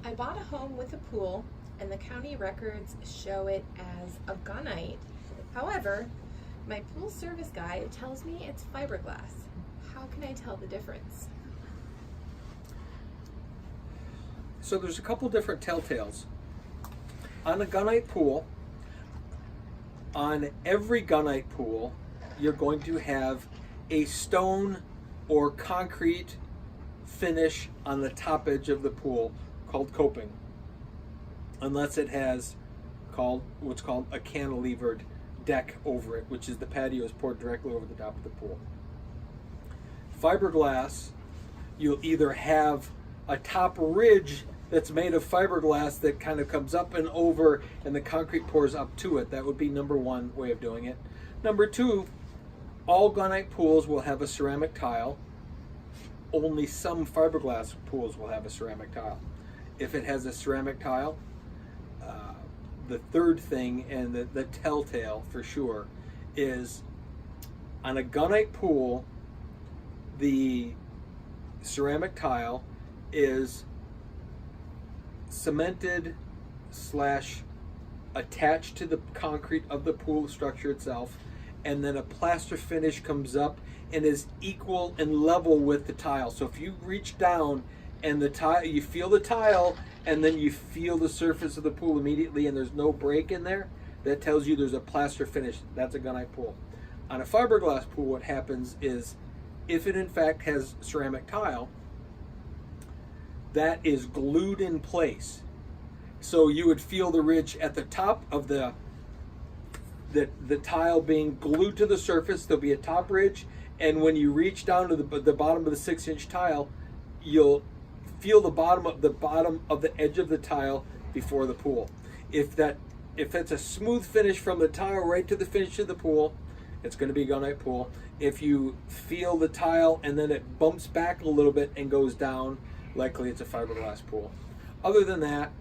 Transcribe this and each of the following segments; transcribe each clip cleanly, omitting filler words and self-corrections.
I bought a home with a pool, and the county records show it as a gunite. However, my pool service guy tells me it's fiberglass. How can I tell the difference? So there's a couple different telltales. On a gunite pool, on every gunite pool, you're going to have a stone or concrete finish on the top edge of the pool called coping, unless it has what's called a cantilevered deck over it, which is the patio is poured directly over the top of the pool. Fiberglass, you'll either have a top ridge that's made of fiberglass that kind of comes up and over and the concrete pours up to it. That would be number one way of doing it. Number two, all gunite pools will have a ceramic tile. Only some fiberglass pools will have a ceramic tile. If it has a ceramic tile, the third thing and the telltale for sure is on a gunite pool, the ceramic tile is cemented / attached to the concrete of the pool structure itself, and then a plaster finish comes up and is equal and level with the tile. So if you reach down and the tile, you feel the tile, and then you feel the surface of the pool immediately, and there's no break in there, that tells you there's a plaster finish. That's a gunite pool. On a fiberglass pool, what happens is, if it in fact has ceramic tile, that is glued in place. So you would feel the ridge at the top of the tile being glued to the surface. There'll be a top ridge, and when you reach down to the bottom of the 6-inch tile, you'll feel the bottom of the edge of the tile before the pool. If it's a smooth finish from the tile right to the finish of the pool, it's going to be a gunite pool. If you feel the tile and then it bumps back a little bit and goes down, likely it's a fiberglass pool. Have than that,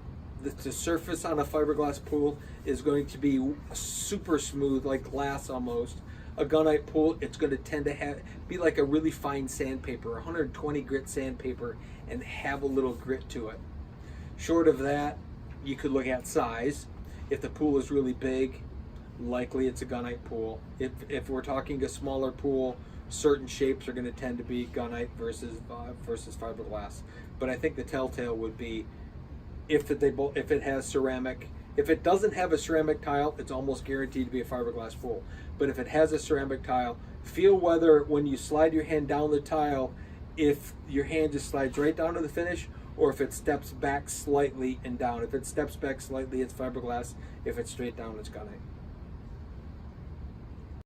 the surface on a fiberglass pool is going to be super smooth, like glass almost. A gunite pool, it's going to tend to be like a really fine sandpaper, 120 grit sandpaper, and have a little grit to it. Short of that, you could look at size. If the pool is really big, likely it's a gunite pool. If we're talking a smaller pool, certain shapes are going to tend to be gunite versus fiberglass. But I think the telltale would be if it has ceramic. If it doesn't have a ceramic tile, it's almost guaranteed to be a fiberglass pool. But if it has a ceramic tile, feel whether when you slide your hand down the tile, if your hand just slides right down to the finish, or if it steps back slightly and down. If it steps back slightly, it's fiberglass. If it's straight down, it's gunite.